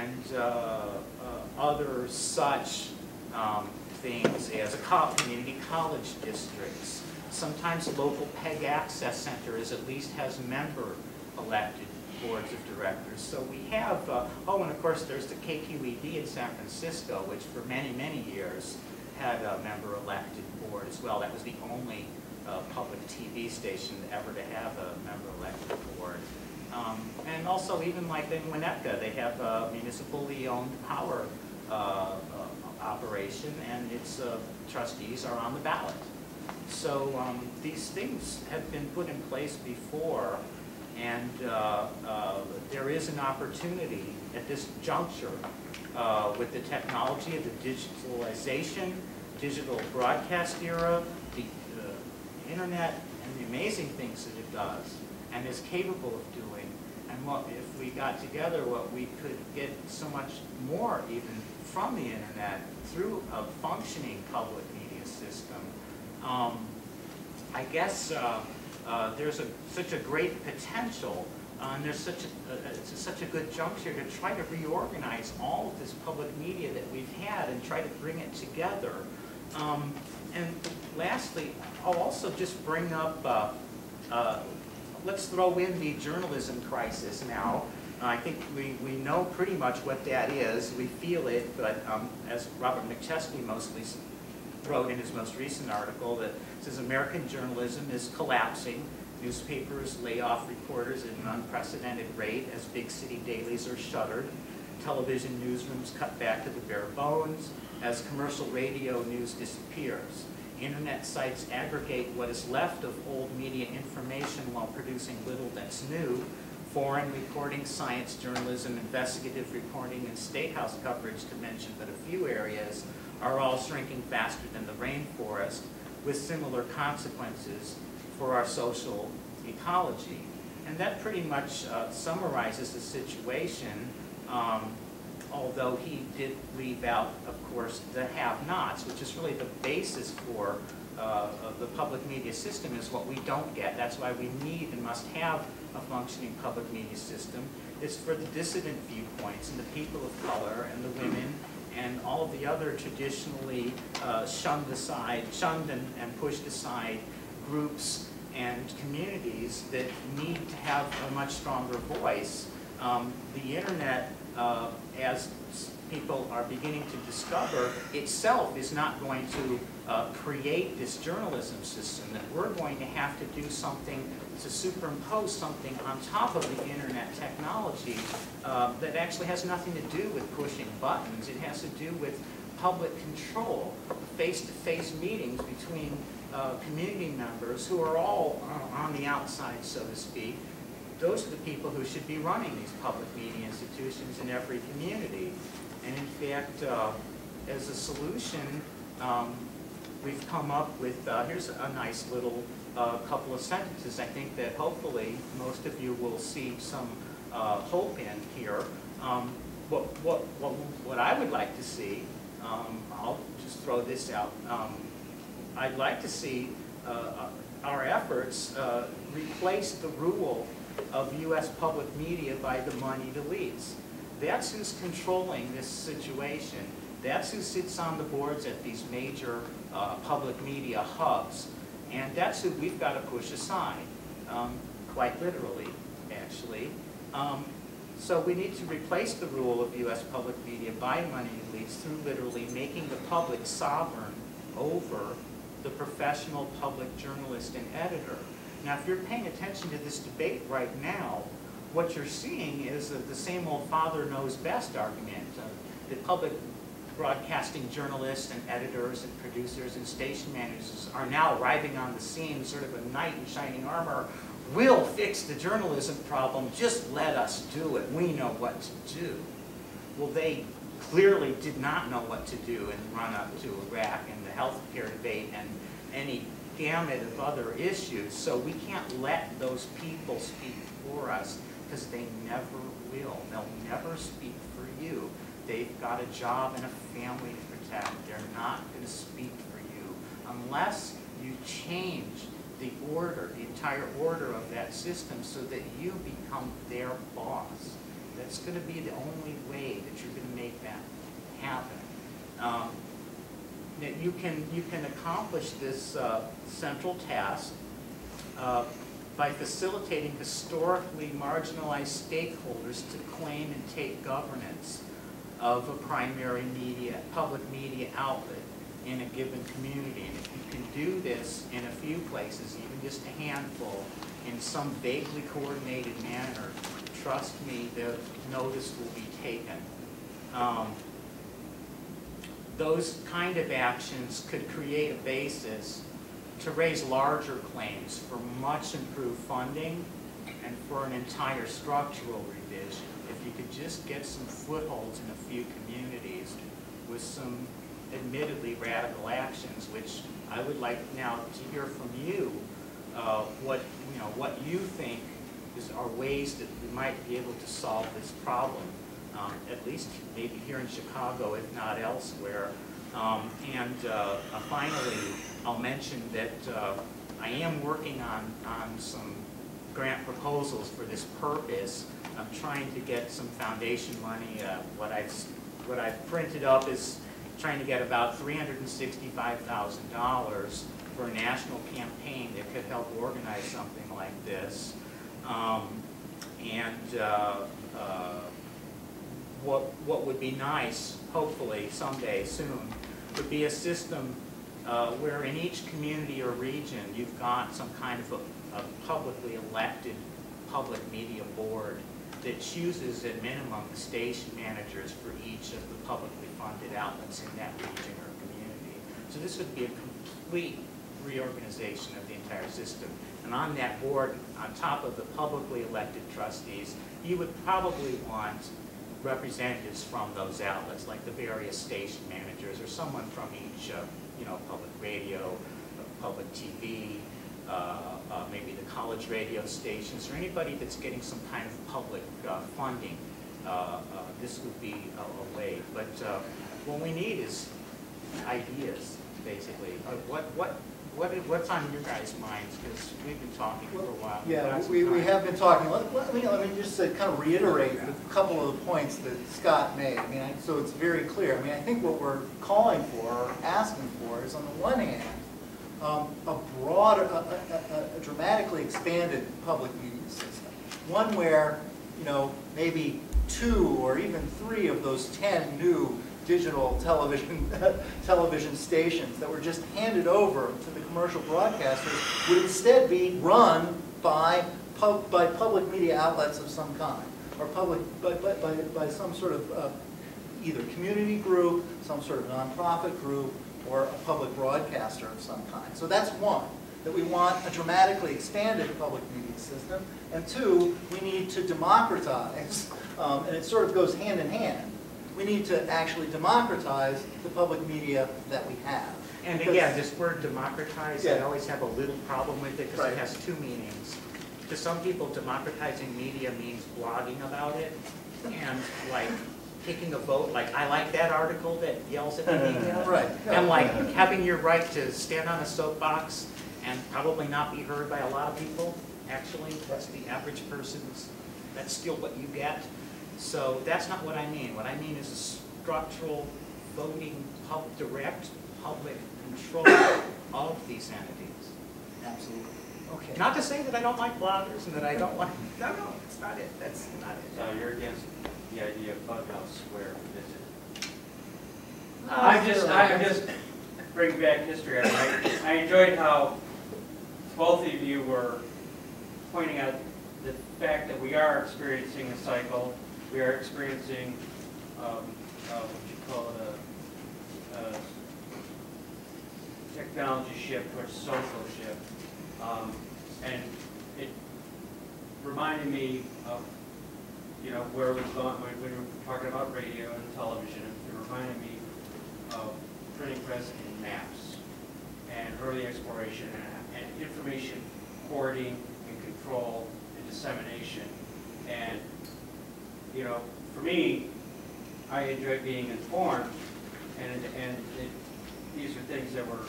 and other such things as community college districts. Sometimes local PEG Access Center at least has member-elected boards of directors. So we have, oh, and of course there's the KQED in San Francisco, which for many, many years had a member-elected board as well. That was the only public TV station ever to have a member-elected board. And also even like in Winnetka, they have a municipally owned power operation, and its trustees are on the ballot. So these things have been put in place before, and there is an opportunity at this juncture with the technology of the digitalization, digital broadcast era, the internet, and the amazing things that it does and is capable of doing. And what if we got together, what we could get so much more even from the internet through a functioning public media system. I guess there's such a great potential, and there's it's such a good juncture to try to reorganize all of this public media that we've had and try to bring it together. And lastly, I'll also just bring up, let's throw in the journalism crisis now. I think we know pretty much what that is. We feel it, but as Robert McChesney mostly wrote in his most recent article, that says American journalism is collapsing. Newspapers lay off reporters at an unprecedented rate as big city dailies are shuttered. Television newsrooms cut back to the bare bones as commercial radio news disappears. Internet sites aggregate what is left of old media information while producing little that's new. Foreign reporting, science journalism, investigative reporting, and statehouse coverage, to mention but a few areas, are all shrinking faster than the rainforest, with similar consequences for our social ecology. And that pretty much summarizes the situation, although he did leave out, of course, the have-nots, which is really the basis for the public media system, is what we don't get. That's why we need and must have a functioning public media system. It's for the dissident viewpoints and the people of color and the women and all of the other traditionally shunned and pushed aside groups and communities that need to have a much stronger voice. The internet, as people are beginning to discover, itself is not going to create this journalism system, that we're going to have to do something to superimpose something on top of the internet technology that actually has nothing to do with pushing buttons. It has to do with public control, face-to-face meetings between community members who are all on the outside, so to speak. Those are the people who should be running these public media institutions in every community. And in fact, as a solution, we've come up with, here's a nice little couple of sentences. I think that hopefully most of you will see some hope in here. What I would like to see, I'll just throw this out. I'd like to see our efforts replace the rule of U.S. public media by the moneyed elites. That's who's controlling this situation. That's who sits on the boards at these major public media hubs. And that's who we've got to push aside, quite literally, actually. So we need to replace the rule of U.S. public media by moneyed elites through literally making the public sovereign over the professional public journalist and editor. Now, if you're paying attention to this debate right now, what you're seeing is the same old father knows best argument. The public broadcasting journalists and editors and producers and station managers are now arriving on the scene, sort of a knight in shining armor. We'll fix the journalism problem, just let us do it. We know what to do. Well, they clearly did not know what to do in the run-up to Iraq and the healthcare debate and any gamut of other issues. So we can't let those people speak for us, because they never will. They'll never speak for you. They've got a job and a family to protect. They're not going to speak for you unless you change the order, the entire order of that system, so that you become their boss. That's going to be the only way that you're going to make that happen. That you can accomplish this central task by facilitating historically marginalized stakeholders to claim and take governance of a primary media, public media outlet in a given community. And if you can do this in a few places, even just a handful, in some vaguely coordinated manner, trust me, the notice will be taken. Those kind of actions could create a basis to raise larger claims for much improved funding and for an entire structural revision. If you could just get some footholds in a few communities with some admittedly radical actions, which I would like now to hear from you, what you think are ways that we might be able to solve this problem, at least maybe here in Chicago, if not elsewhere. Finally, I'll mention that I am working on some grant proposals for this purpose. I'm trying to get some foundation money. What I've printed up is trying to get about $365,000 for a national campaign that could help organize something like this. What would be nice, hopefully someday soon, would be a system where in each community or region you've got some kind of a publicly elected public media board that chooses at minimum the station managers for each of the publicly funded outlets in that region or community. So this would be a complete reorganization of the entire system. And on that board, on top of the publicly elected trustees, you would probably want representatives from those outlets, like the various station managers or someone from each, public radio, public TV, maybe the college radio stations, or anybody that's getting some kind of public funding. This would be a way. But what we need is ideas, basically. What's on your guys' minds? Because we've been talking for a while. Yeah, we have been talking. Let me just kind of reiterate a couple of the points that Scott made. I mean, so it's very clear. I mean, I think what we're calling for, or asking for, is on the one hand, a broader, a dramatically expanded public media system. One where, maybe 2 or even 3 of those 10 new digital television stations that were just handed over to the commercial broadcasters would instead be run by public media outlets of some kind, or by some sort of either community group, some sort of nonprofit group, or a public broadcaster of some kind. So that's one, that we want a dramatically expanded public media system, and 2, we need to democratize, and it sort of goes hand in hand. We need to actually democratize the public media that we have. And again, this word democratize, Yeah. I always have a little problem with it because Right. it has 2 meanings. To some people, democratizing media means blogging about it and like taking a vote, like I like that article that yells at the media. Right. And like having your right to stand on a soapbox and probably not be heard by a lot of people. Actually, that's the average person's, that's still what you get. So that's not what I mean. What I mean is a structural voting, direct public control of these entities. Absolutely. Okay. Not to say that I don't like bloggers and that I don't like, no, it's not it. That's not it. So you're against the idea of Clubhouse Square visit? I'm I'm just bringing back history. I enjoyed how both of you were pointing out the fact that we are experiencing a cycle. We are experiencing what you call it a technology shift towards social shift, and it reminded me of where we've gone when we were talking about radio and television. It reminded me of printing press and maps and early exploration and information hoarding and control and dissemination. And for me, I enjoy being informed, and these are things that were